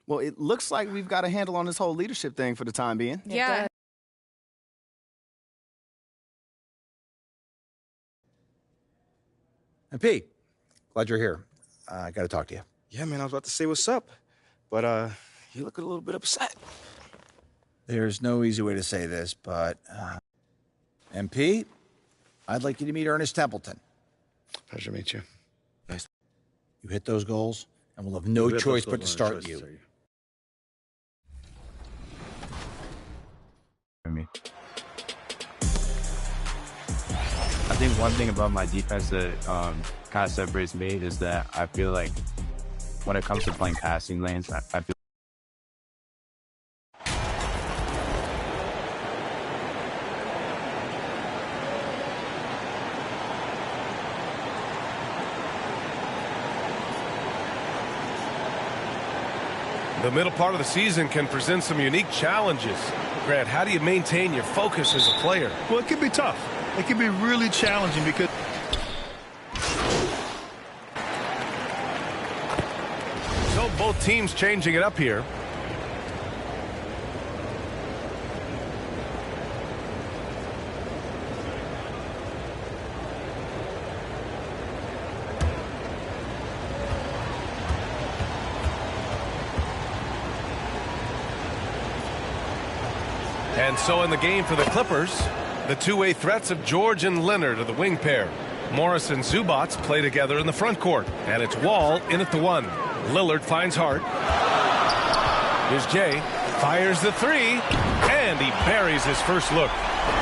Well, it looks like we've got a handle on this whole leadership thing for the time being. Yeah. And P, glad you're here. I got to talk to you. Yeah, man, I was about to say what's up, but you look a little bit upset. There's no easy way to say this, but MP, I'd like you to meet Ernest Templeton. Pleasure to meet you. Nice. You hit those goals, and we'll have no choice but to start you. I think one thing about my defense that kind of separates me is that I feel like when it comes to playing passing lanes, I feel The middle part of the season can present some unique challenges. Grant, how do you maintain your focus as a player? Well, it can be tough. It can be really challenging because So both teams changing it up here. And so in the game for the Clippers, the two-way threats of George and Leonard are the wing pair. Morris and Zubac play together in the front court. And it's Wall in at the one. Lillard finds Hart. Here's Jay. Fires the three. And he buries his first look.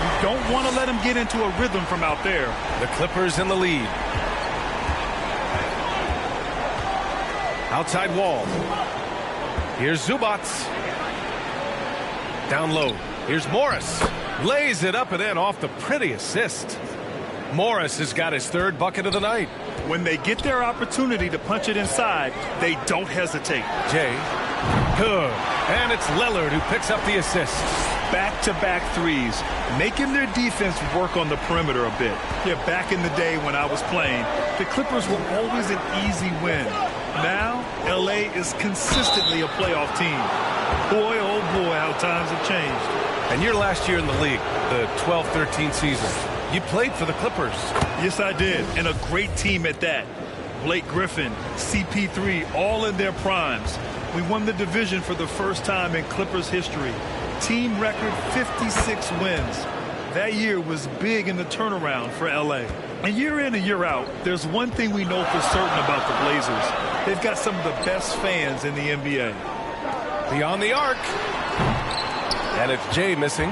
you don't want to let him get into a rhythm from out there. The Clippers in the lead. Outside Wall. Here's Zubac. Down low. Here's Morris. Lays it up and in off the pretty assist. Morris has got his third bucket of the night. When they get their opportunity to punch it inside, they don't hesitate. Jay. Good. And it's Lillard who picks up the assist. Back-to-back threes, making their defense work on the perimeter a bit. Yeah, back in the day when I was playing, the Clippers were always an easy win. Now, L.A. is consistently a playoff team. Boy, oh boy, how times have changed. And your last year in the league, the 12-13 season, you played for the Clippers. Yes, I did, and a great team at that. Blake Griffin, CP3, all in their primes. We won the division for the first time in Clippers history. Team record 56 wins. That year was big in the turnaround for L.A. And year in and year out, there's one thing we know for certain about the Blazers. They've got some of the best fans in the NBA. Beyond the arc. And it's Jay missing.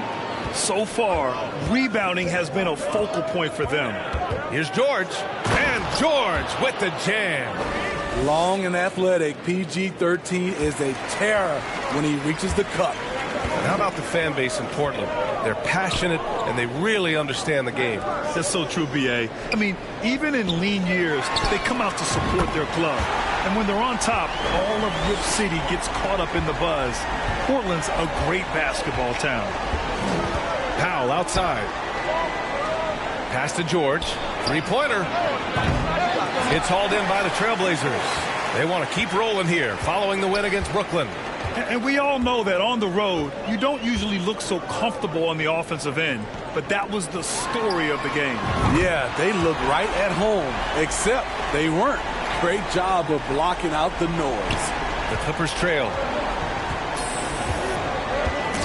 So far, rebounding has been a focal point for them. Here's George. And George with the jam. Long and athletic, PG-13 is a terror when he reaches the cup. And how about the fan base in Portland? They're passionate, and they really understand the game. That's so true, B.A. I mean, even in lean years, they come out to support their club. And when they're on top, all of Rip City gets caught up in the buzz. Portland's a great basketball town. Powell outside. Pass to George. Three-pointer. It's hauled in by the Trailblazers. They want to keep rolling here, following the win against Brooklyn. And we all know that on the road, you don't usually look so comfortable on the offensive end. But that was the story of the game. Yeah, they look right at home, except they weren't. Great job of blocking out the noise. The Clippers trail.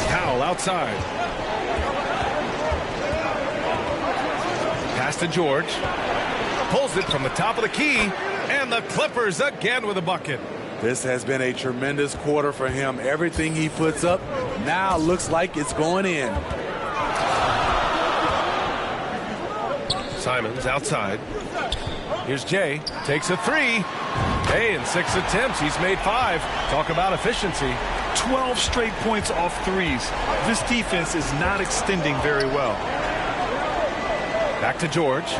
Powell outside. Pass to George. Pulls it from the top of the key. And the Clippers again with a bucket. This has been a tremendous quarter for him. Everything he puts up now looks like it's going in. Simons outside. Here's Jay. Takes a three. Hey, in 6 attempts, he's made 5. Talk about efficiency. 12 straight points off threes. This defense is not extending very well. Back to George.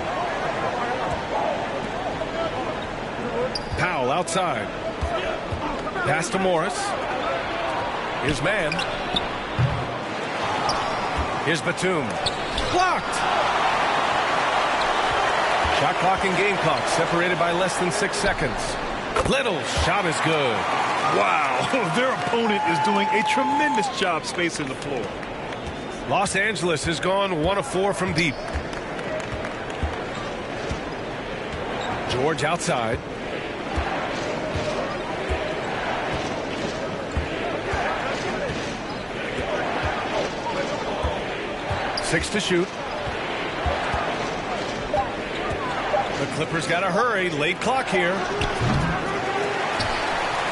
Powell outside. Pass to Morris. Here's man. Here's Batum. Blocked. Shot clock and game clock separated by less than 6 seconds. Little's shot is good. Wow, their opponent is doing a tremendous job spacing the floor. Los Angeles has gone 1 of 4 from deep. George outside. Six to shoot. The Clippers got to hurry. Late clock here.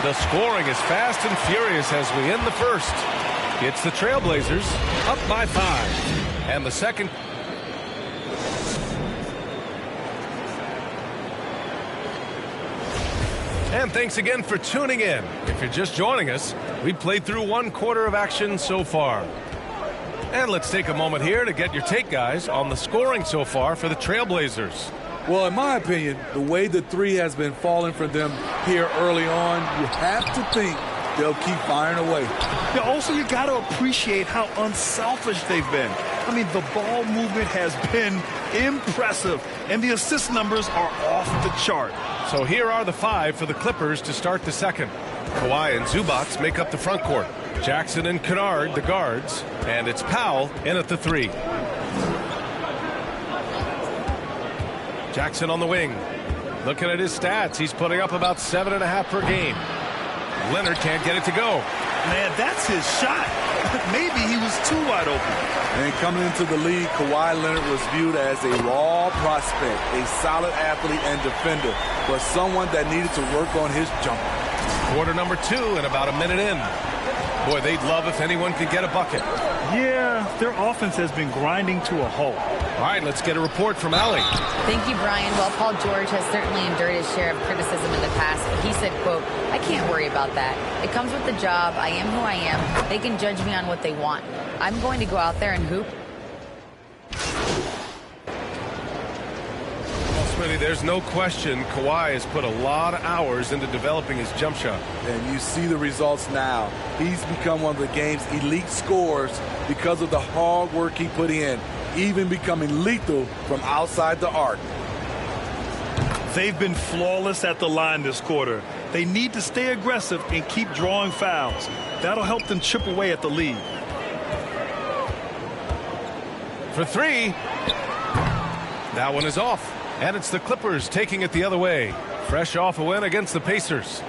The scoring is fast and furious as we end the first. It's the Trailblazers up by 5. And the second. And thanks again for tuning in. If you're just joining us, we played through 1 quarter of action so far. And let's take a moment here to get your take, guys, on the scoring so far for the Trailblazers. Well, in my opinion, the way the three has been falling for them here early on, you have to think they'll keep firing away. Yeah, also, you got to appreciate how unselfish they've been. I mean, the ball movement has been impressive, and the assist numbers are off the chart. So here are the 5 for the Clippers to start the second. Kawhi and Zubac make up the front court. Jackson and Kennard, the guards. And it's Powell in at the 3. Jackson on the wing. Looking at his stats, he's putting up about 7.5 per game. Leonard can't get it to go. Man, that's his shot. Maybe he was too wide open. And coming into the league, Kawhi Leonard was viewed as a raw prospect, a solid athlete and defender, but someone that needed to work on his jumper. Quarter number 2 and about a minute in. Boy, they'd love if anyone could get a bucket. Yeah, their offense has been grinding to a halt. All right, let's get a report from Allie. Thank you, Brian. Well, Paul George has certainly endured his share of criticism in the past, but he said, quote, "I can't worry about that. It comes with the job. I am who I am. They can judge me on what they want. I'm going to go out there and hoop." Well, Smitty, there's no question Kawhi has put a lot of hours into developing his jump shot. And you see the results now. He's become one of the game's elite scorers because of the hard work he put in, even becoming lethal from outside the arc. They've been flawless at the line this quarter. They need to stay aggressive and keep drawing fouls. That'll help them chip away at the lead. For 3. That one is off. And it's the Clippers taking it the other way. Fresh off a win against the Pacers.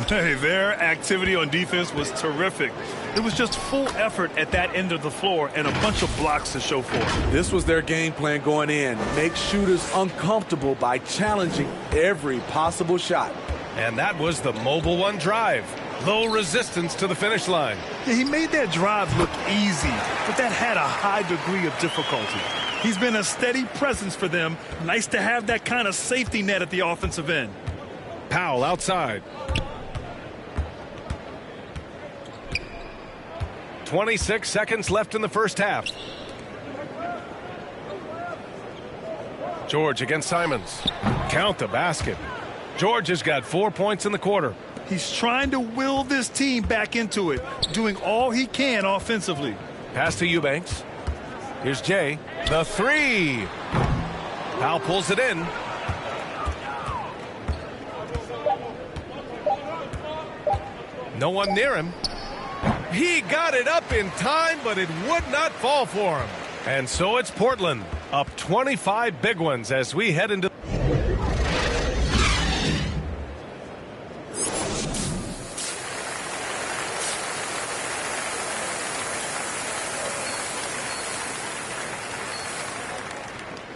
Hey, their activity on defense was terrific. It was just full effort at that end of the floor and a bunch of blocks to show for it. This was their game plan going in. Make shooters uncomfortable by challenging every possible shot. And that was the Mobile One drive. Low resistance to the finish line. Yeah, he made that drive look easy, but that had a high degree of difficulty. He's been a steady presence for them. Nice to have that kind of safety net at the offensive end. Powell outside. 26 seconds left in the first half. George against Simons. Count the basket. George has got 4 points in the quarter. He's trying to will this team back into it, doing all he can offensively. Pass to Eubanks. Here's Jay. The 3. Powell pulls it in. No one near him. He got it up in time, but it would not fall for him. And so it's Portland, up 25 big ones as we head into...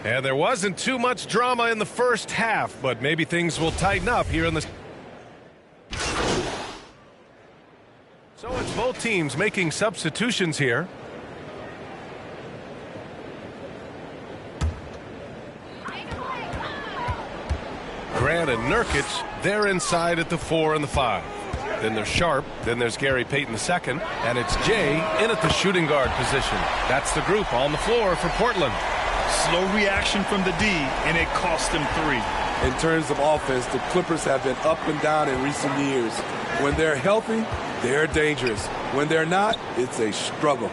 And there wasn't too much drama in the first half, but maybe things will tighten up here in the... So it's both teams making substitutions here. Grant and Nurkic, they're inside at the 4 and the 5. Then there's Sharp, then there's Gary Payton II, and it's Jay in at the shooting guard position. That's the group on the floor for Portland. Slow reaction from the D, and it cost them 3. In terms of offense, the Clippers have been up and down in recent years. When they're healthy, they're dangerous. When they're not, it's a struggle.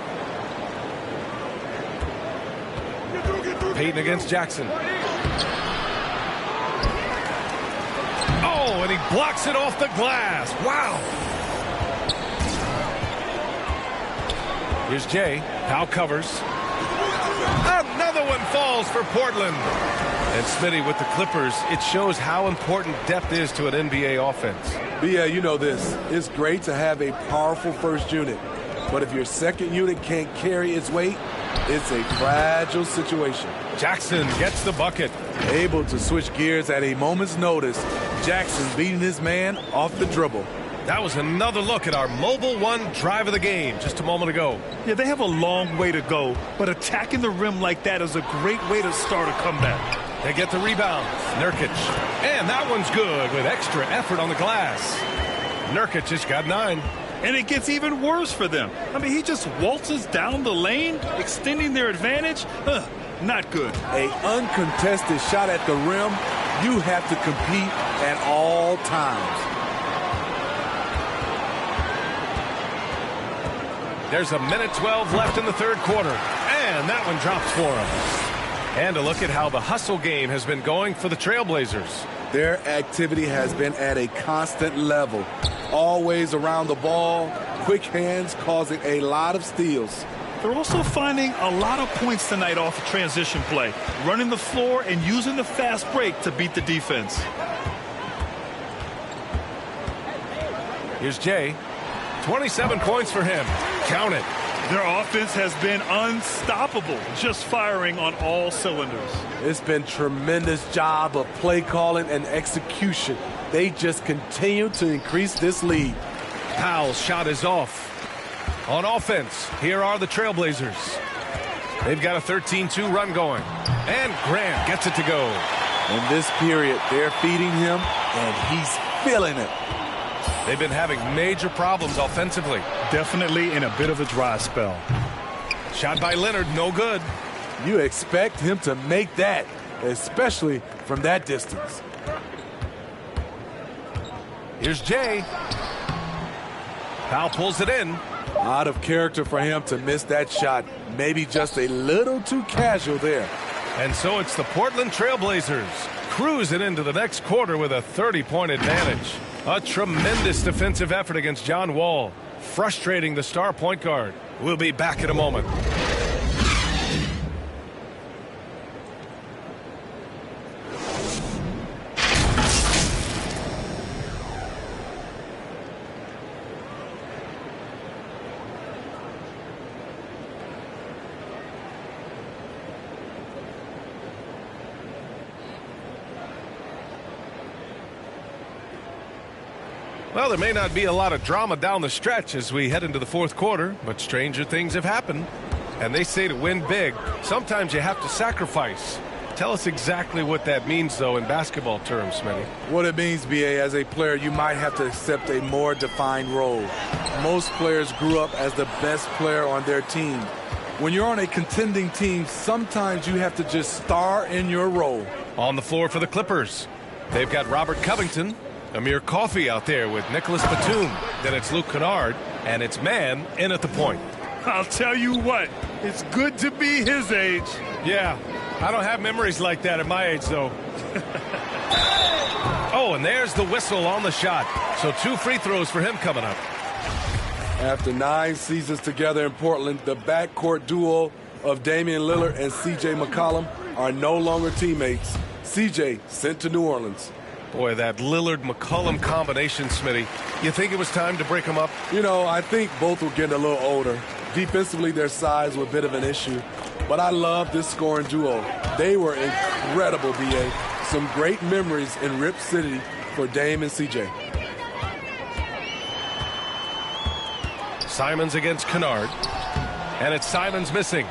Payton against Jackson. Oh, and he blocks it off the glass. Wow. Here's Jay. Powell covers. Another one falls for Portland. And Smitty with the Clippers, it shows how important depth is to an NBA offense. But yeah, you know this. It's great to have a powerful first unit. But if your second unit can't carry its weight, it's a fragile situation. Jackson gets the bucket. Able to switch gears at a moment's notice. Jackson beating his man off the dribble. That was another look at our Mobile One drive of the game just a moment ago. Yeah, they have a long way to go, but attacking the rim like that is a great way to start a comeback. They get the rebound. Nurkic. And that one's good with extra effort on the glass. Nurkic has got 9. And it gets even worse for them. I mean, he just waltzes down the lane, extending their advantage. Not good. A uncontested shot at the rim, you have to compete at all times. There's a minute 12 left in the third quarter. And that one drops for him. And a look at how the hustle game has been going for the Trailblazers. Their activity has been at a constant level. Always around the ball, quick hands causing a lot of steals. They're also finding a lot of points tonight off of transition play, running the floor and using the fast break to beat the defense. Here's Jay. 27 points for him. Count it. Their offense has been unstoppable, just firing on all cylinders. It's been tremendous job of play calling and execution. They just continue to increase this lead. Powell's shot is off. On offense, here are the Trailblazers. They've got a 13-2 run going. And Grant gets it to go. In this period, they're feeding him, and he's feeling it. They've been having major problems offensively. Definitely in a bit of a dry spell. Shot by Leonard, no good. You expect him to make that, especially from that distance. Here's Jay. Powell pulls it in. Out of character for him to miss that shot. Maybe just a little too casual there. And so it's the Portland Trailblazers cruising into the next quarter with a 30-point advantage. A tremendous defensive effort against John Wall, frustrating the star point guard. We'll be back in a moment. Well, there may not be a lot of drama down the stretch as we head into the fourth quarter, but stranger things have happened. And they say to win big, sometimes you have to sacrifice. Tell us exactly what that means, though, in basketball terms, Smitty. What it means, B.A., as a player, you might have to accept a more defined role. Most players grew up as the best player on their team. When you're on a contending team, sometimes you have to just star in your role. On the floor for the Clippers, they've got Robert Covington, Amir Coffey out there with Nicholas Batum. Then it's Luke Kennard, and it's Man in at the point. I'll tell you what, it's good to be his age. Yeah, I don't have memories like that at my age, though. Oh, and there's the whistle on the shot. So 2 free throws for him coming up. After 9 seasons together in Portland, the backcourt duo of Damian Lillard and C.J. McCollum are no longer teammates. C.J. sent to New Orleans. Boy, that Lillard-McCollum combination, Smitty. You think it was time to break them up? You know, I think both were getting a little older. Defensively, their size was a bit of an issue. But I love this scoring duo. They were incredible, B.A. Some great memories in Rip City for Dame and C.J. Simons against Kennard. And it's Simons missing.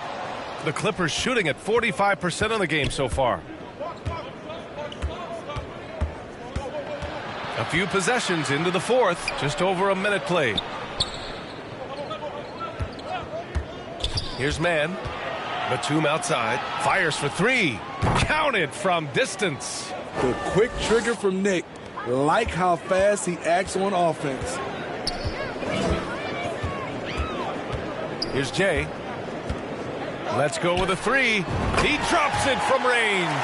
The Clippers shooting at 45% of the game so far. A few possessions into the fourth. Just over a minute played. Here's Man. Batum outside. Fires for 3. Counted from distance. The quick trigger from Nick. Like how fast he acts on offense. Here's Jay. Let's go with a 3. He drops it from range.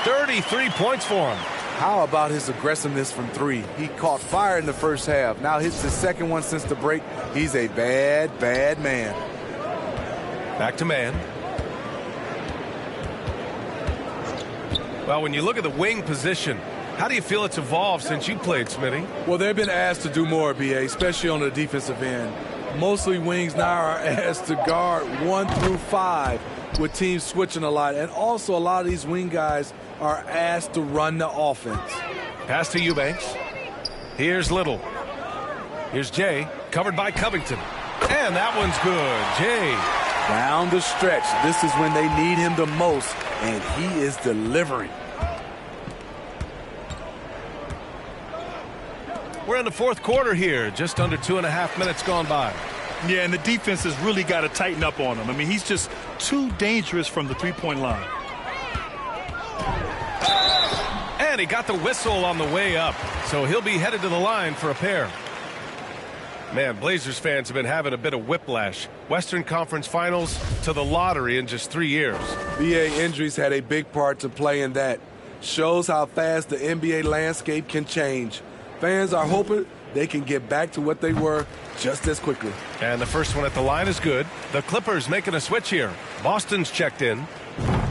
33 points for him. How about his aggressiveness from 3? He caught fire in the first half. Now hits the second one since the break. He's a bad, bad man. Back to man. Well, when you look at the wing position, how do you feel it's evolved since you played, Smitty? Well, they've been asked to do more, BA, especially on the defensive end. Mostly wings now are asked to guard 1 through 5 with teams switching a lot. And also a lot of these wing guys are asked to run the offense. Pass to Eubanks. Here's Little. Here's Jay, covered by Covington. And that one's good. Jay. Down the stretch. This is when they need him the most, and he is delivering. We're in the fourth quarter here, just under 2.5 minutes gone by. Yeah, and the defense has really got to tighten up on him. I mean, he's just too dangerous from the three-point line. And he got the whistle on the way up, so he'll be headed to the line for a pair. Man, Blazers fans have been having a bit of whiplash. Western Conference Finals to the lottery in just 3 years. BA injuries had a big part to play in that. Shows how fast the NBA landscape can change. Fans are hoping they can get back to what they were just as quickly. And the first one at the line is good. The Clippers making a switch here. Boston's checked in.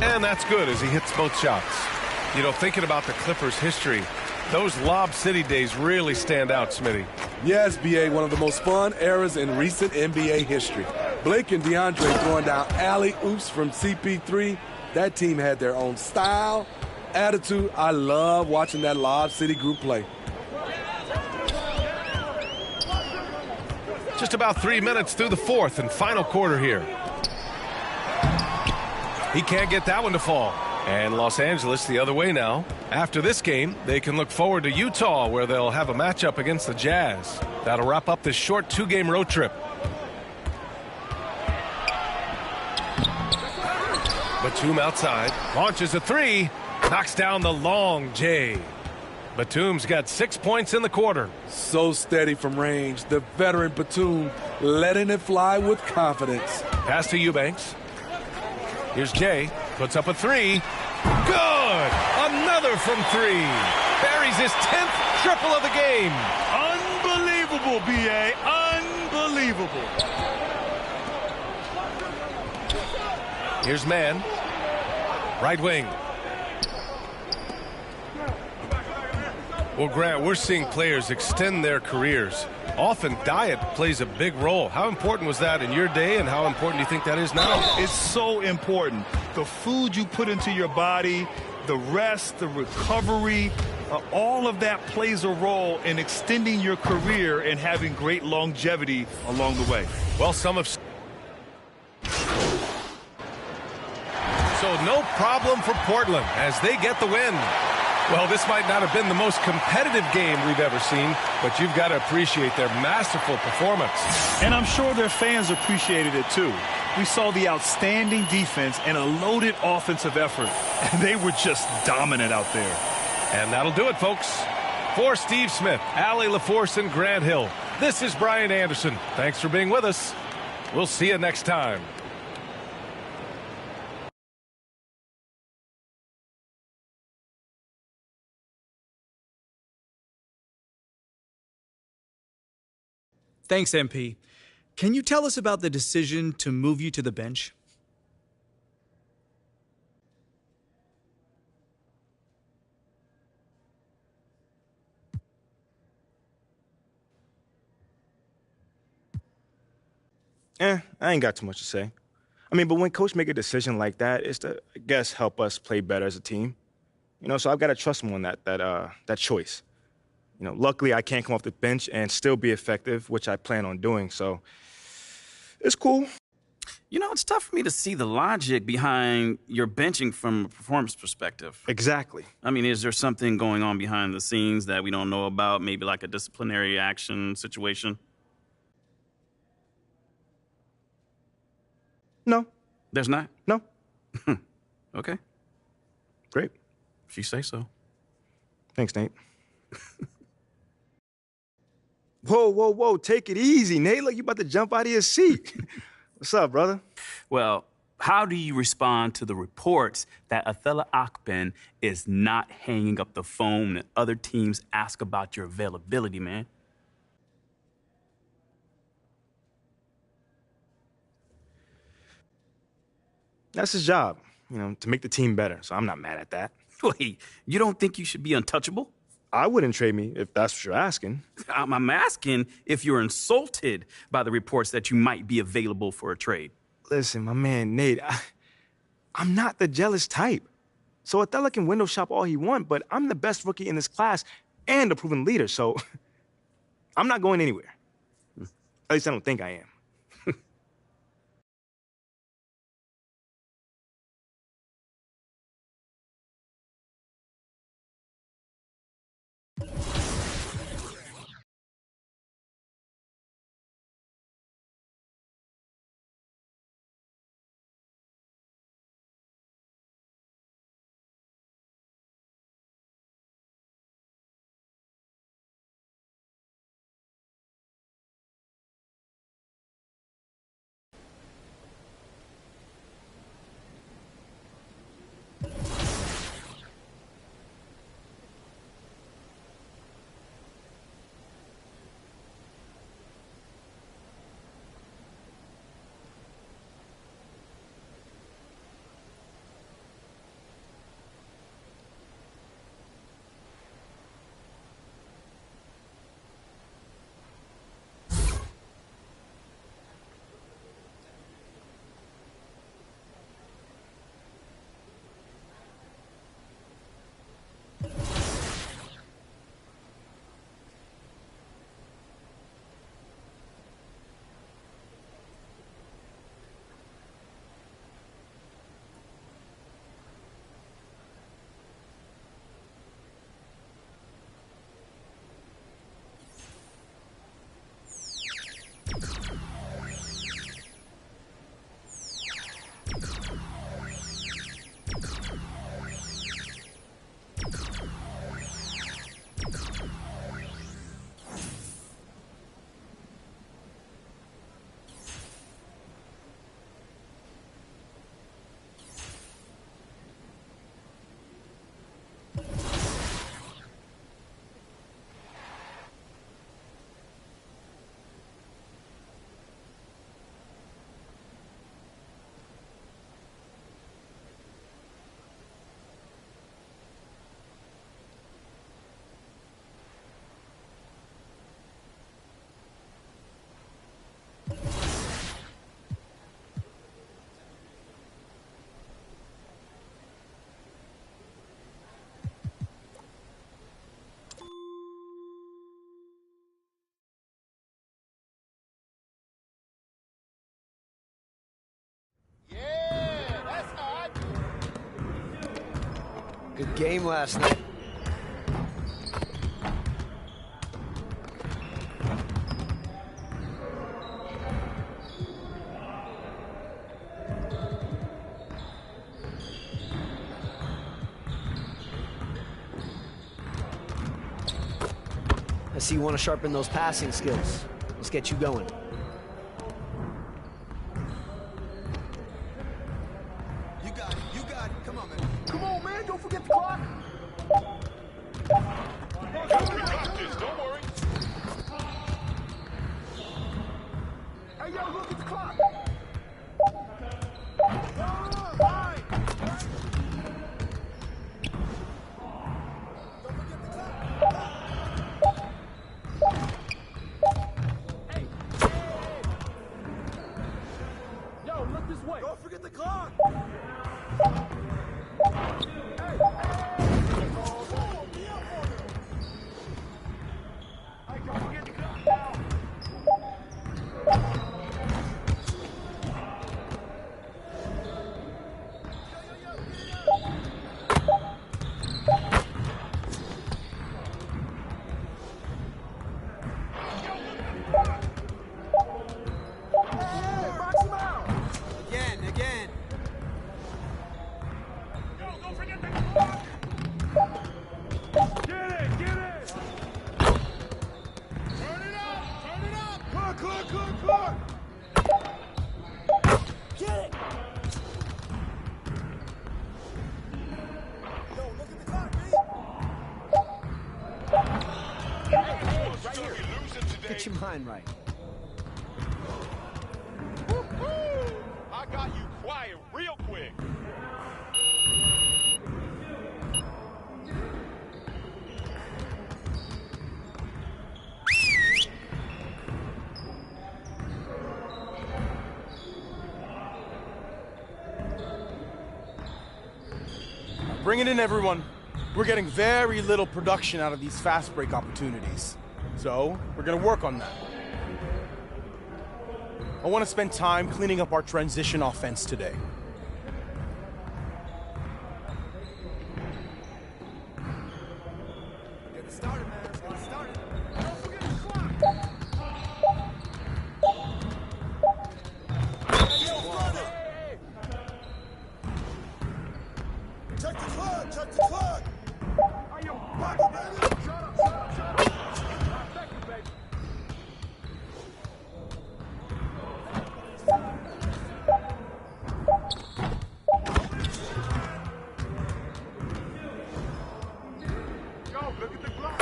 And that's good as he hits both shots. You know, thinking about the Clippers' history, those Lob City days really stand out, Smitty. Yes, BA, one of the most fun eras in recent NBA history. Blake and DeAndre throwing down alley-oops from CP3. That team had their own style, attitude. I love watching that Lob City group play. Just about 3 minutes through the fourth and final quarter here. He can't get that one to fall. And Los Angeles the other way now. After this game, they can look forward to Utah, where they'll have a matchup against the Jazz. That'll wrap up this short 2-game road trip. Batum outside, launches a three, knocks down the long J. Batum's got 6 points in the quarter. So steady from range. The veteran Batum letting it fly with confidence. Pass to Eubanks. Here's Jay. Puts up a three. Good! Another from three. Buries his 10th triple of the game. Unbelievable, B.A. Unbelievable. Here's man. Right wing. Well, Grant, we're seeing players extend their careers. Often diet plays a big role. How important was that in your day, and how important do you think that is now? It's so important. The food you put into your body, the rest, the recovery, all of that plays a role in extending your career and having great longevity along the way. Well, some have... So no problem for Portland as they get the win. Well, this might not have been the most competitive game we've ever seen, but you've got to appreciate their masterful performance. And I'm sure their fans appreciated it, too. We saw the outstanding defense and a loaded offensive effort. They were just dominant out there. And that'll do it, folks. For Steve Smith, Allie LaForce, and Grant Hill, this is Brian Anderson. Thanks for being with us. We'll see you next time. Thanks, MP. Can you tell us about the decision to move you to the bench? I ain't got too much to say. I mean, but when coach make a decision like that, it's to, I guess, help us play better as a team. You know, so I've got to trust him on that choice. You know, luckily I can't come off the bench and still be effective, which I plan on doing. So it's cool. You know, it's tough for me to see the logic behind your benching from a performance perspective. Exactly. I mean, is there something going on behind the scenes that we don't know about? Maybe like a disciplinary action situation? No. There's not? No. Okay. Great. If you say so. Thanks, Nate. Whoa. Take it easy, Nate. Look, you about to jump out of your seat. What's up, brother? Well, how do you respond to the reports that Athala Akpen is not hanging up the phone and other teams ask about your availability, man? That's his job, to make the team better. So I'm not mad at that. Wait, you don't think you should be untouchable? I wouldn't trade me if that's what you're asking. I'm asking if you're insulted by the reports that you might be available for a trade. Listen, my man, Nate, I'm not the jealous type. So Othello can window shop all he wants, but I'm the best rookie in this class and a proven leader, so I'm not going anywhere. At least I don't think I am. Good game last night. I see you want to sharpen those passing skills. Let's get you going. You got it. You got it. Come on, man. Come on, man. Don't forget the clock. Don't worry. Hey, yo, look at the clock. Don't forget the clock! Get your mind right. I got you quiet real quick. Bring it in, everyone. We're getting very little production out of these fast break opportunities. So, we're gonna work on that. I want to spend time cleaning up our transition offense today. Get it started, man. Let's get it started. Don't forget the clock. Check the clock. Check the clock. Are you bugging, baby? Shut up, shut up, shut up. Thank you, baby. Go, look at the clock.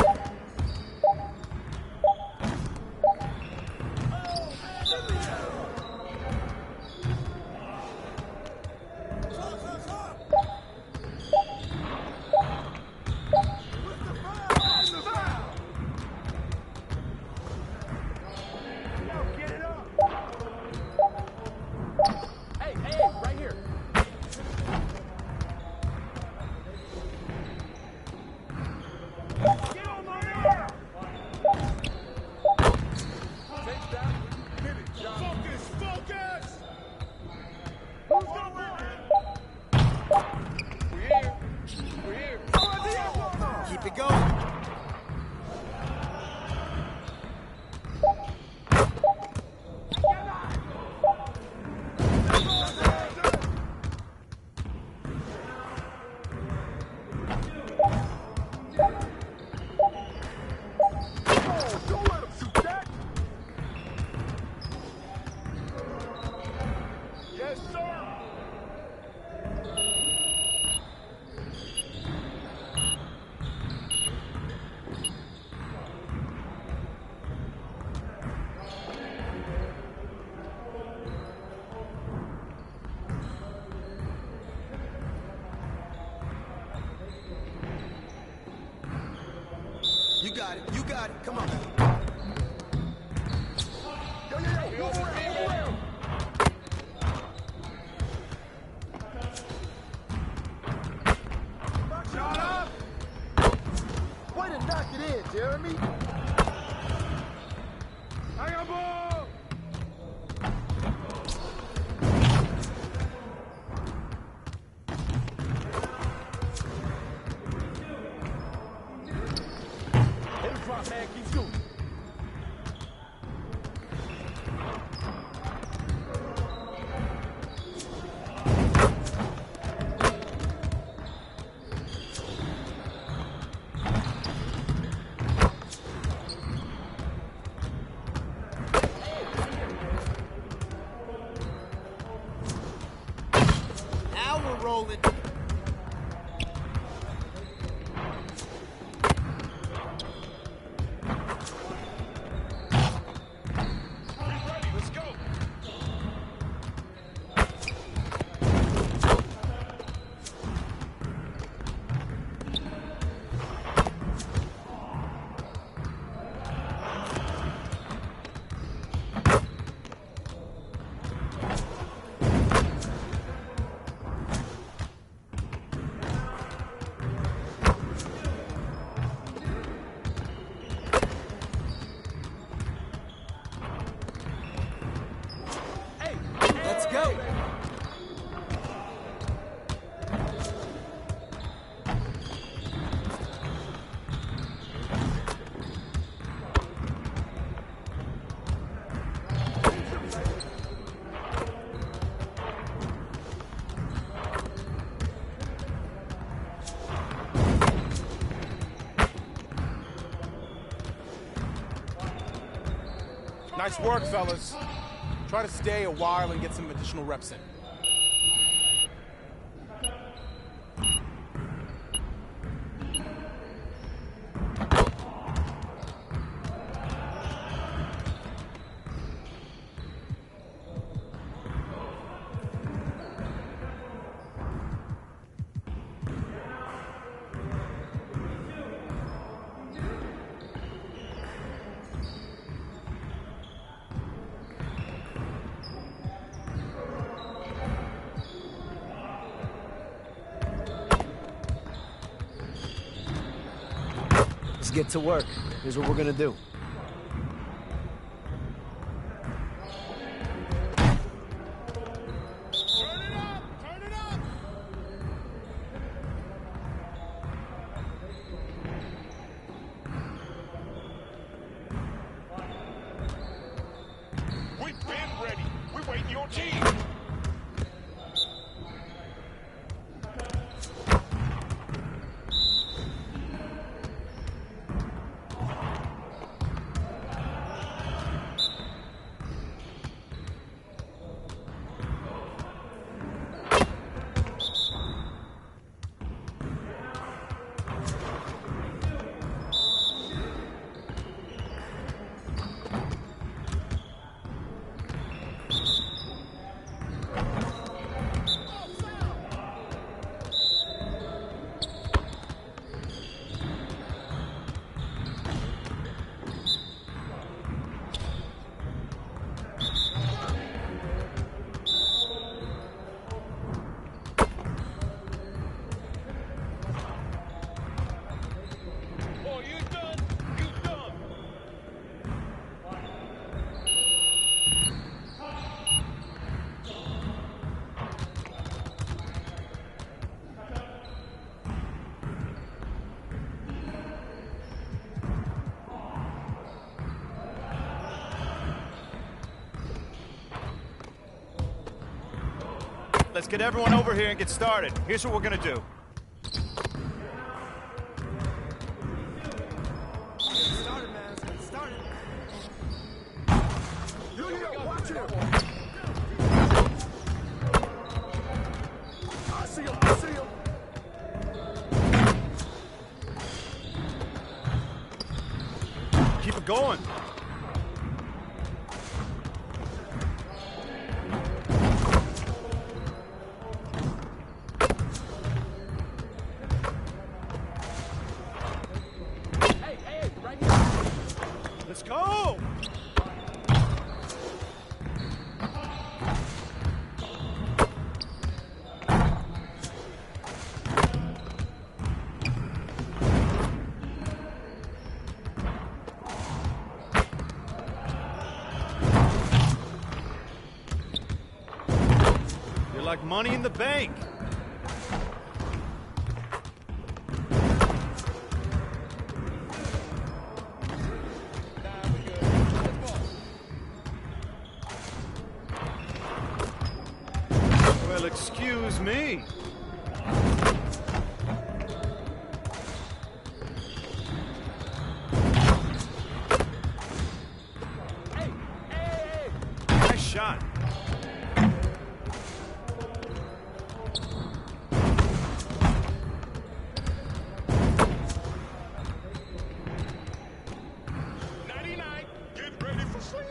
Keep it going. Don't let him shoot that. Yes, sir. You got it. You got it. Come on. Yo, move around. Shut up. Way to knock it in, Jeremy. Hang on, ball. Drop, man. Keep shooting. Now we're rolling. Let's go. Let's go. Nice work, fellas. Try to stay a while and get some additional reps in. Let's get to work. Here's what we're gonna do. We've been ready. We're waiting your team. Let's get everyone over here and get started. Here's what we're gonna do. Watch it. I see him. Keep it going. Let's go! You're like money in the bank. Well, excuse me. Hey! Nice shot. Get ready for sleep.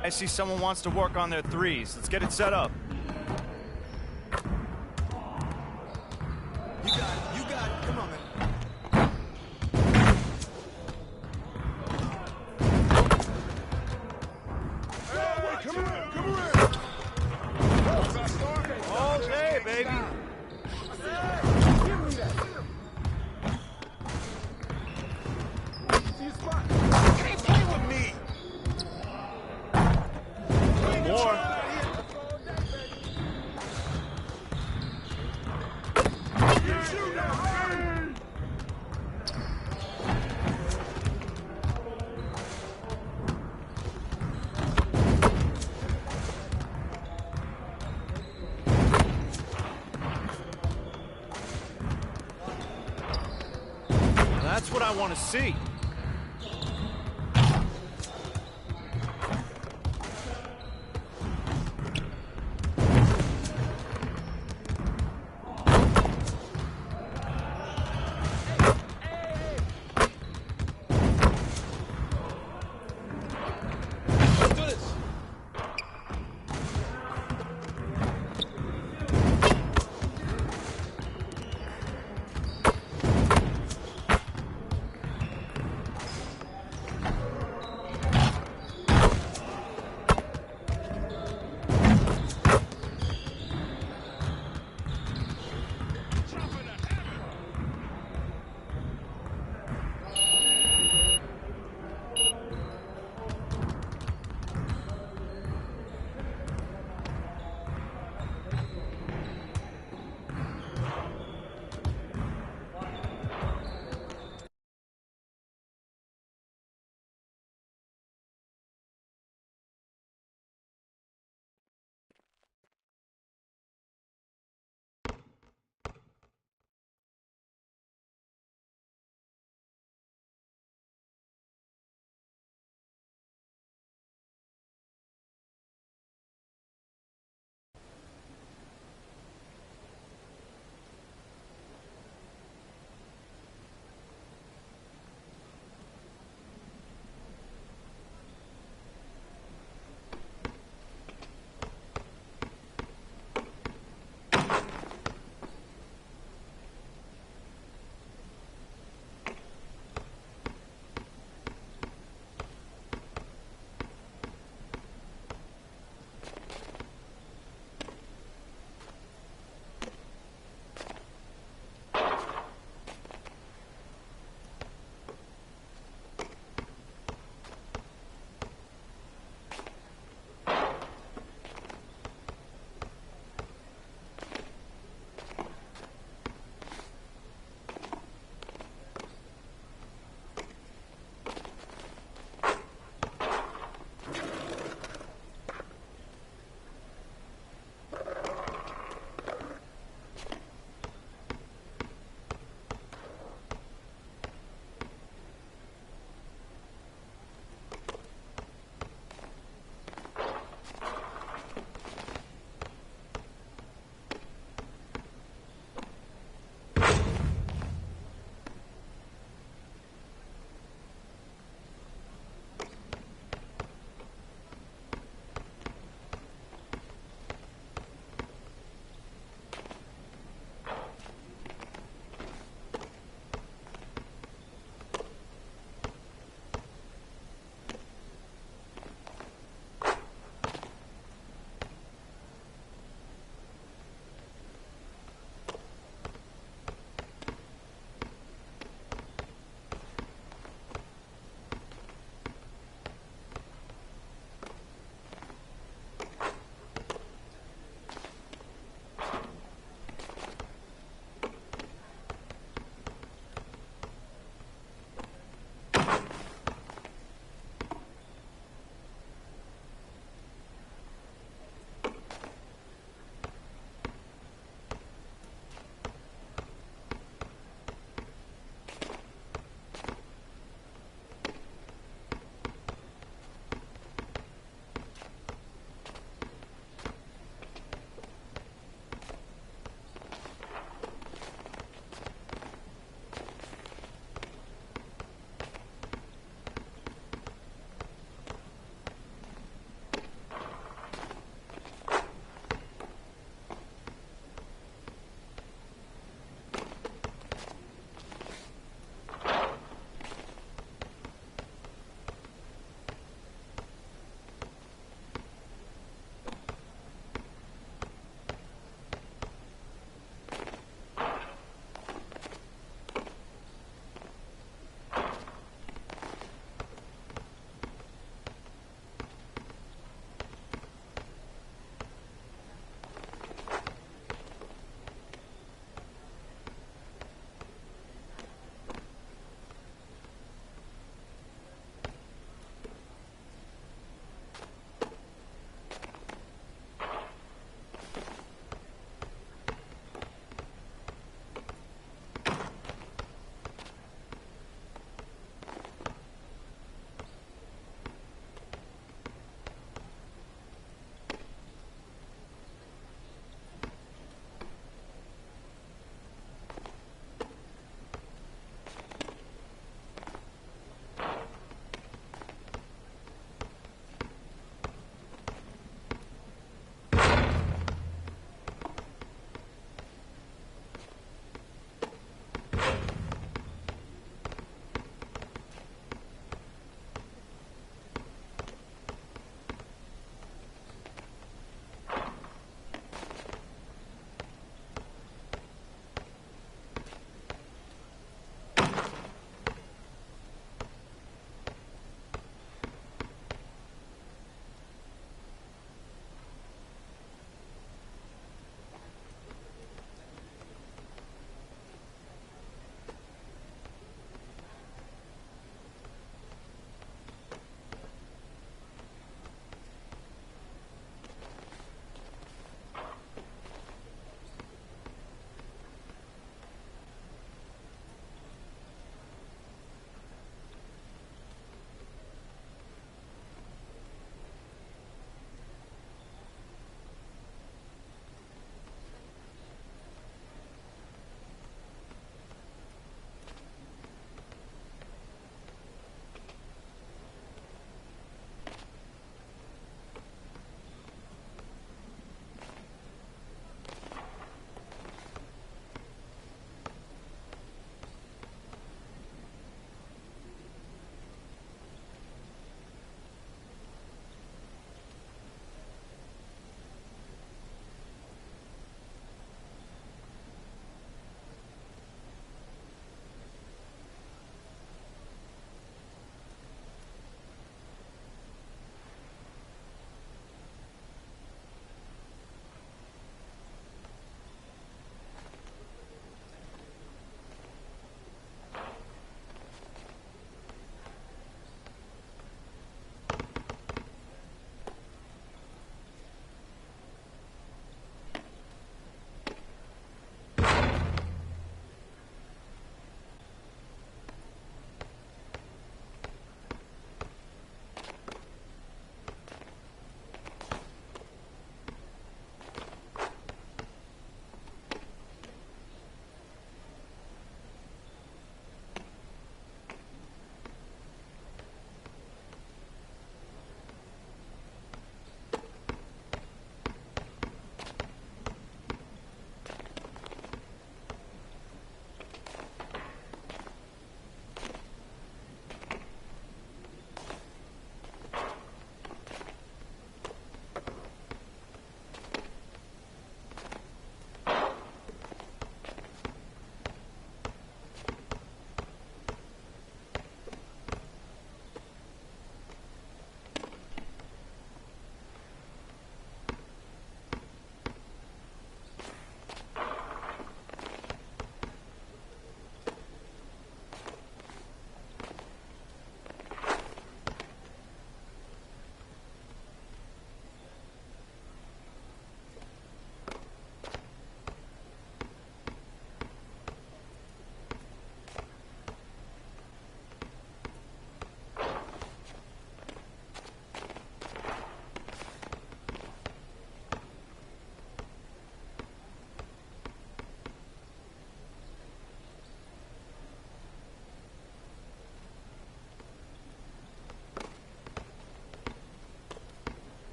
I see someone wants to work on their threes. Let's get it set up. You got it. Come on, man. Hey, come around. All day, baby. Give me that. See your spot. Can't play with me. More. want to see.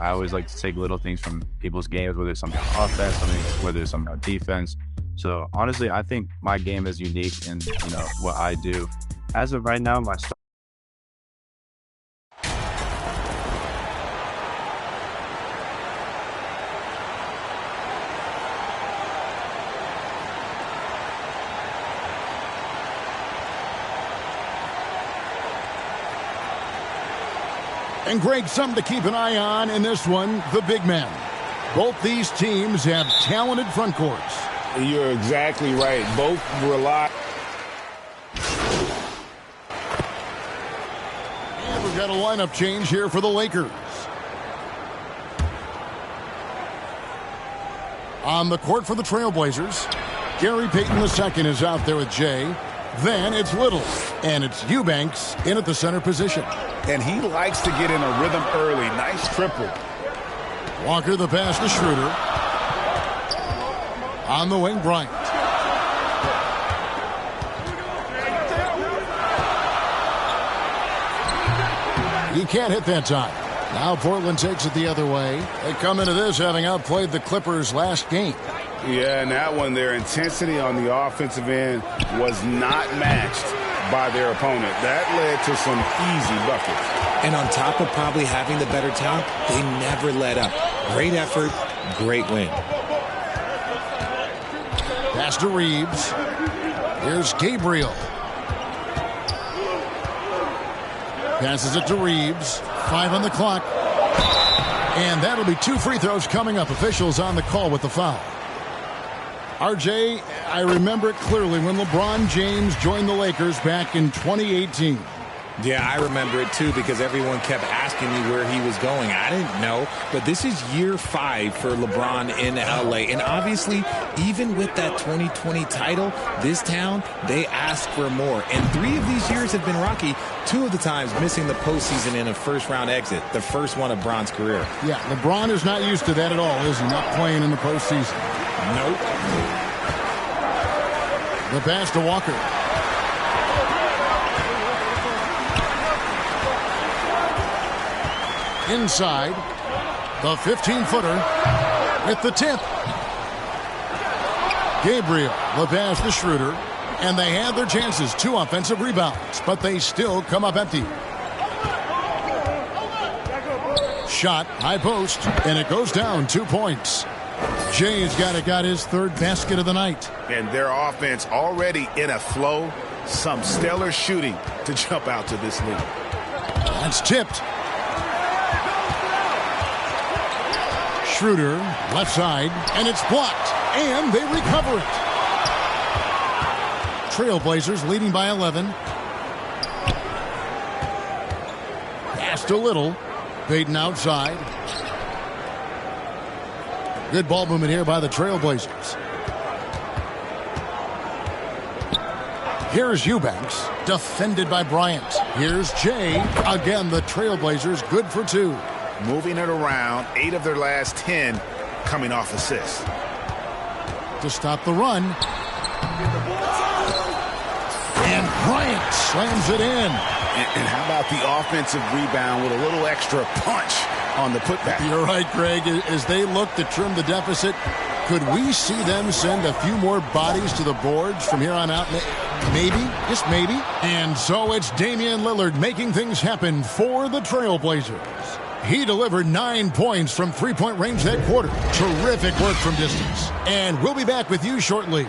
I always like to take little things from people's games, whether it's something on offense, whether it's something on defense. So honestly, I think my game is unique in what I do. As of right now, my And Greg, something to keep an eye on in this one, the big men. Both these teams have talented front courts. You're exactly right. Both rely. And we've got a lineup change here for the Lakers. On the court for the Trailblazers, Gary Payton II is out there with Jay. Then it's Little, and it's Eubanks in at the center position. And he likes to get in a rhythm early. Nice triple. Walker the pass to Schroeder. On the wing, Bryant. He can't hit that time. Now Portland takes it the other way. They come into this having outplayed the Clippers last game. Yeah, and that one, their intensity on the offensive end was not matched by their opponent. That led to some easy buckets. And on top of probably having the better talent, they never let up. Great effort, great win. Pass to Reeves. Here's Gabriel. Passes it to Reeves. 5 on the clock. And that'll be 2 free throws coming up. Officials on the call with the foul. RJ, I remember it clearly when LeBron James joined the Lakers back in 2018. Yeah, I remember it too because everyone kept asking me where he was going. I didn't know, but this is year 5 for LeBron in LA. And obviously, even with that 2020 title, this town, they ask for more. And 3 of these years have been rocky. 2 of the times missing the postseason in a first-round exit, the first one of Bron's career. Yeah, LeBron is not used to that at all, is he? Not playing in the postseason. Nope. The pass to Walker. Inside, the 15-footer with the tip. Gabriel, the pass to Schroeder, and they had their chances. 2 offensive rebounds, but they still come up empty. Shot, high post, and it goes down 2 points. Jay's got his 3rd basket of the night. And their offense already in a flow. Some stellar shooting to jump out to this lead. That's tipped. Schroeder, left side, and it's blocked, and they recover it. Trailblazers leading by 11. Pass to Little. Payton outside. Good ball movement here by the Trailblazers. Here's Eubanks, defended by Bryant. Here's Jay. Again, the Trailblazers good for 2. Moving it around, 8 of their last 10 coming off assists. To stop the run. And Bryant slams it in. And how about the offensive rebound with a little extra punch on the putback? You're right, Greg. As they look to trim the deficit, could we see them send a few more bodies to the boards from here on out? Maybe, just maybe. And so it's Damian Lillard making things happen for the Trailblazers. He delivered 9 points from 3-point range that quarter. Terrific work from distance. And we'll be back with you shortly.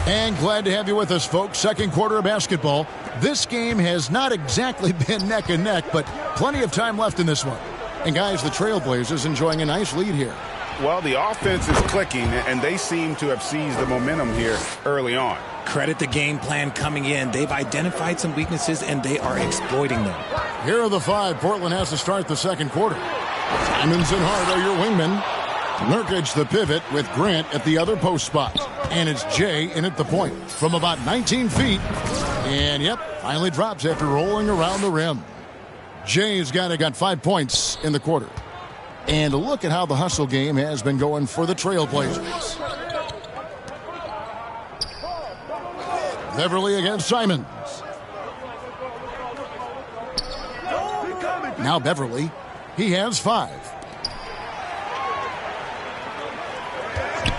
And glad to have you with us, folks. Second quarter of basketball. This game has not exactly been neck and neck, but plenty of time left in this one. And guys, the Trailblazers enjoying a nice lead here. Well, the offense is clicking, and they seem to have seized the momentum here early on. Credit the game plan coming in. They've identified some weaknesses, and they are exploiting them. Here are the 5 Portland has to start the second quarter. Simons and Hart are your wingmen. Nurkic the pivot with Grant at the other post spot. And it's Jay in at the point from about 19 feet. And, yep, finally drops after rolling around the rim. Jay's got 5 points in the quarter. And a look at how the hustle game has been going for the Trailblazers. Beverly against Simons. Now Beverly. He has 5.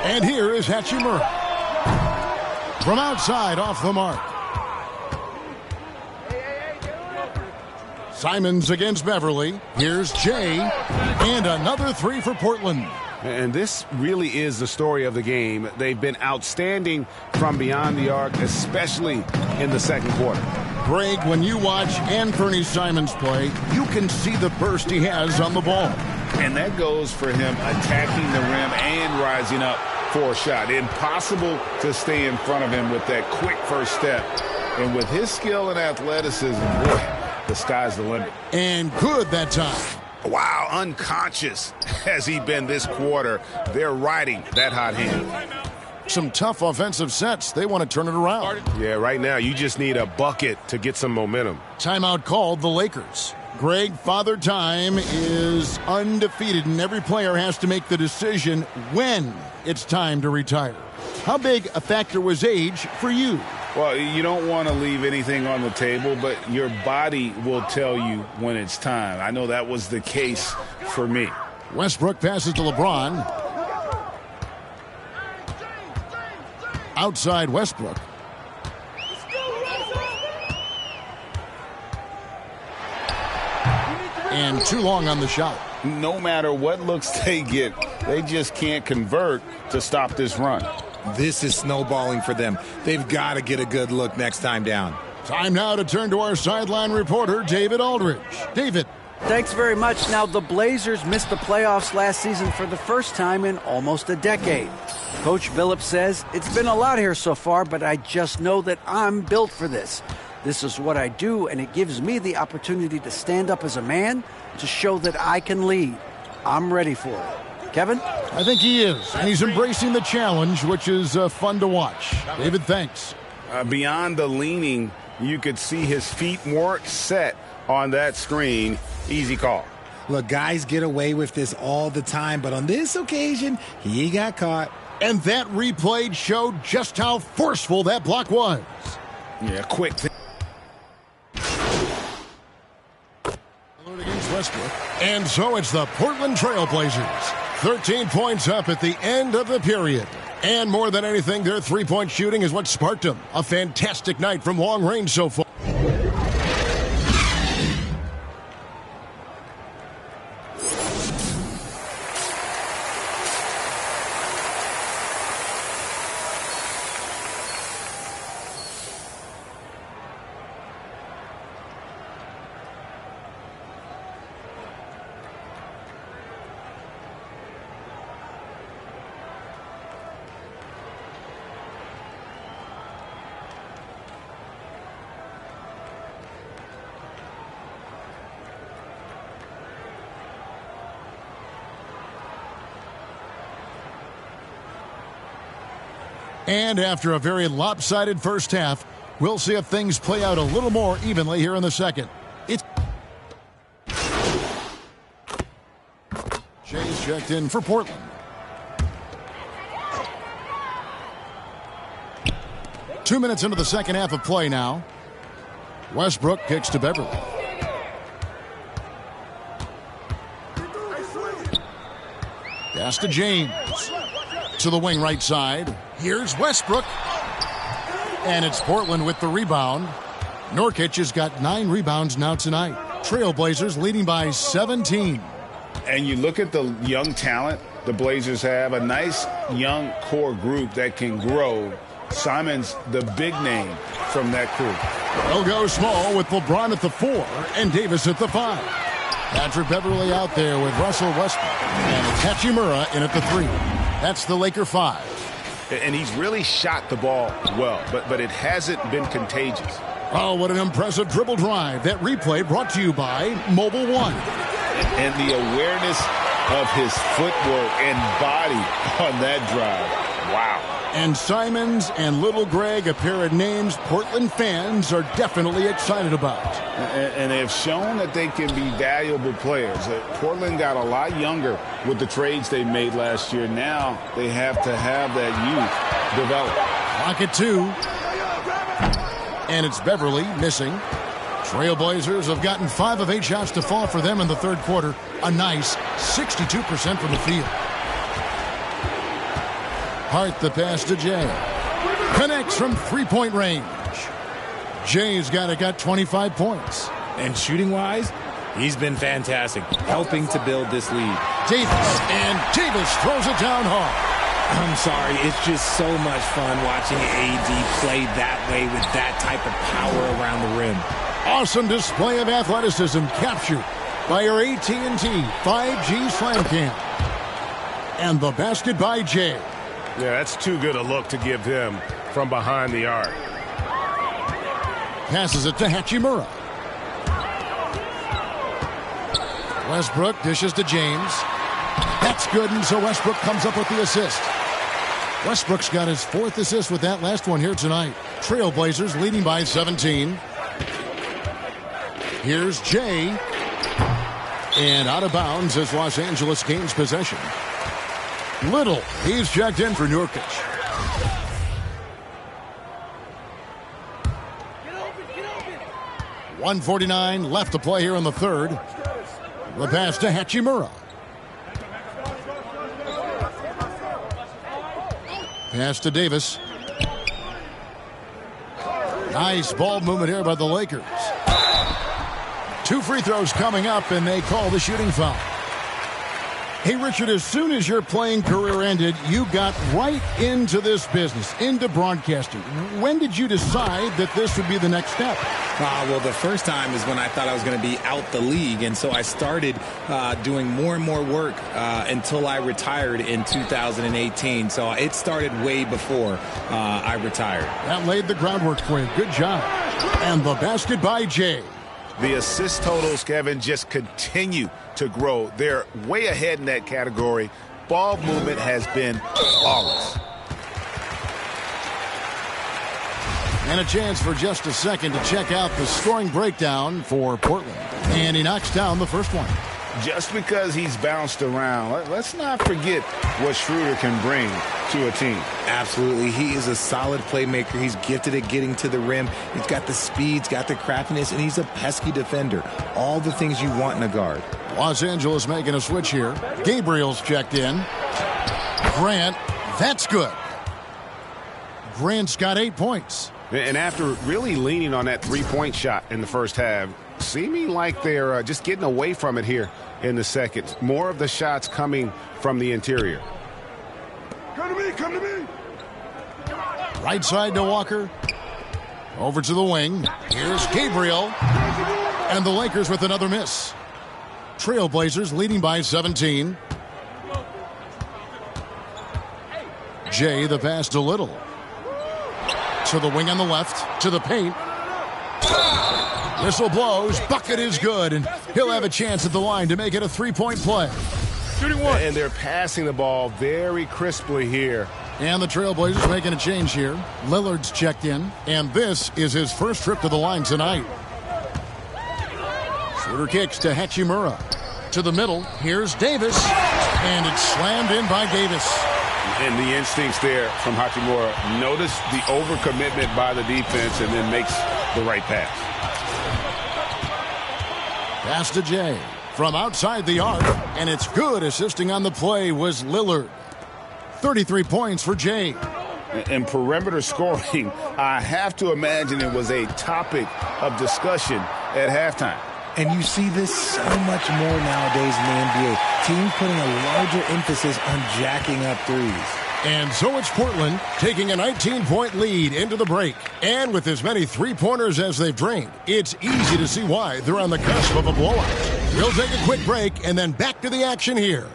And here is Hachimura. From outside, off the mark. Simons against Beverly. Here's Jay. And another 3 for Portland. And this really is the story of the game. They've been outstanding from beyond the arc, especially in the second quarter. Greg, when you watch Anthony Simons play, you can see the burst he has on the ball. And that goes for him attacking the rim and rising up for a shot. Impossible to stay in front of him with that quick first step. And with his skill and athleticism, boy, the sky's the limit. And good that time. Wow, unconscious has he been this quarter. They're riding that hot hand. Some tough offensive sets. They want to turn it around. Yeah, right now you just need a bucket to get some momentum. Timeout called the Lakers. Greg, Father Time is undefeated, and every player has to make the decision when it's time to retire. How big a factor was age for you? Well, you don't want to leave anything on the table, but your body will tell you when it's time. I know that was the case for me. Westbrook passes to LeBron. Outside Westbrook. And too long on the shot. No matter what looks they get, they just can't convert to stop this run. This is snowballing for them. They've got to get a good look next time down. Time now to turn to our sideline reporter, David Aldridge. David. Thanks very much. Now, the Blazers missed the playoffs last season for the first time in almost a decade. Coach Phillips says, it's been a lot here so far, but I just know that I'm built for this. This is what I do, and it gives me the opportunity to stand up as a man to show that I can lead. I'm ready for it. Kevin? I think he is, and he's embracing the challenge, which is fun to watch. David, thanks. Beyond the leaning, you could see his feet weren't set on that screen. Easy call. Look, guys get away with this all the time, but on this occasion, he got caught. And that replay showed just how forceful that block was. Yeah, quick thing. Against Westbrook. And so it's the Portland Trail Blazers. 13 points up at the end of the period. And more than anything, their three-point shooting is what sparked them. A fantastic night from long range so far. And after a very lopsided first half, we'll see if things play out a little more evenly here in the second. It's Jay's checked in for Portland. Two minutes into the second half of play now. Westbrook kicks to Beverly. Pass to James. To the wing right side. Here's Westbrook. And it's Portland with the rebound. Nurkic has got 9 rebounds now tonight. Trailblazers leading by 17. And you look at the young talent the Blazers have, a nice young core group that can grow. Simons, the big name from that crew. They'll go small with LeBron at the 4 and Davis at the 5. Patrick Beverly out there with Russell Westbrook. And it's Hachimura in at the 3. That's the Laker 5. And he's really shot the ball well, but it hasn't been contagious. Oh, what an impressive dribble drive. That replay brought to you by Mobile One. And the awareness of his footwork and body on that drive. Wow. And Simons and Little Greg, a pair of names Portland fans are definitely excited about. And they have shown that they can be valuable players. Portland got a lot younger with the trades they made last year. Now they have to have that youth develop. Clock at 2. And it's Beverly missing. Trailblazers have gotten 5 of 8 shots to fall for them in the third quarter. A nice 62% from the field. Hart the pass to Jay. Connects from three-point range. Jay's got 25 points. And shooting-wise, he's been fantastic, helping to build this lead. Davis, and Davis throws it down hard. I'm sorry, it's just so much fun watching AD play that way with that type of power around the rim. Awesome display of athleticism captured by your AT&T 5G Slam Cam. And the basket by Jay. Yeah, that's too good a look to give him from behind the arc. Passes it to Hachimura. Westbrook dishes to James. That's good, and so Westbrook comes up with the assist. Westbrook's got his 4th assist with that last one here tonight. Trailblazers leading by 17. Here's Jay. And out of bounds as Los Angeles gains possession. Little, he's checked in for Nurkic. .149 left to play here in the third. The pass to Hachimura. Pass to Davis. Nice ball movement here by the Lakers. 2 free throws coming up, and they call the shooting foul. Hey, Richard, as soon as your playing career ended, you got right into this business, into broadcasting. When did you decide that this would be the next step? Well, the first time is when I thought I was going to be out the league, and so I started doing more and more work until I retired in 2018. So it started way before I retired. That laid the groundwork for you. Good job. And the basket by Jay. The assist totals, Kevin, just continue to grow. They're way ahead in that category. Ball movement has been flawless. And a chance for just a second to check out the scoring breakdown for Portland. And he knocks down the first one. Just because he's bounced around, let's not forget what Schroeder can bring to a team. Absolutely. He is a solid playmaker. He's gifted at getting to the rim. He's got the speed, he's got the craftiness, and he's a pesky defender. All the things you want in a guard. Los Angeles making a switch here. Gabriel's checked in. Grant, that's good. Grant's got 8 points. And after really leaning on that three-point shot in the first half, seeming like they're just getting away from it here in the second. More of the shots coming from the interior. Come to me, come to me. Right side to Walker. Over to the wing. Here's Gabriel. And the Lakers with another miss. Trailblazers leading by 17. Jay, the pass to Little. To the wing on the left. To the paint. Whistle blows. Bucket is good. And he'll have a chance at the line to make it a 3-point play. Shooting one. And they're passing the ball very crisply here. And the Trailblazers making a change here. Lillard's checked in. And this is his first trip to the line tonight. Schroeder kicks to Hachimura. To the middle. Here's Davis. And it's slammed in by Davis. And the instincts there from Hachimura. Notice the overcommitment by the defense and then makes the right pass. Pass to Jay. From outside the arc. And it's good. Assisting on the play was Lillard. 33 points for Jay. And perimeter scoring, I have to imagine it was a topic of discussion at halftime. And you see this so much more nowadays in the NBA. Teams putting a larger emphasis on jacking up threes. And so it's Portland taking a 19-point lead into the break. And with as many three-pointers as they've drained, it's easy to see why they're on the cusp of a blowout. We'll take a quick break and then back to the action here.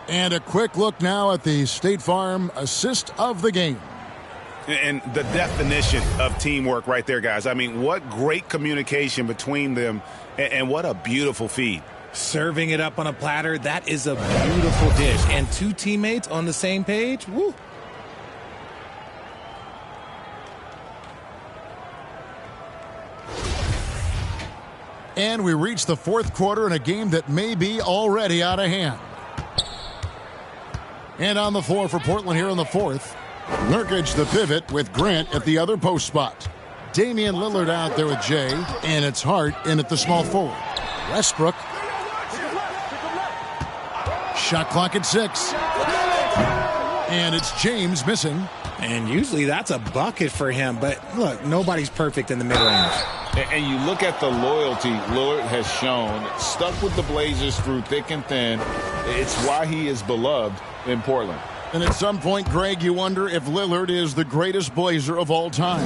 And a quick look now at the State Farm assist of the game. And the definition of teamwork right there, guys. I mean, what great communication between them, and what a beautiful feed. Serving it up on a platter, that is a beautiful dish. And two teammates on the same page, woo. And we reach the fourth quarter in a game that may be already out of hand. And on the floor for Portland here in the fourth, Nurkic the pivot with Grant at the other post spot. Damian Lillard out there with Jay, and it's Hart in at the small forward. Westbrook. Shot clock at 6. And it's James missing. And usually that's a bucket for him, but look, nobody's perfect in the mid-range. And you look at the loyalty Lillard has shown, stuck with the Blazers through thick and thin. It's why he is beloved in Portland. And at some point, Greg, you wonder if Lillard is the greatest Blazer of all time.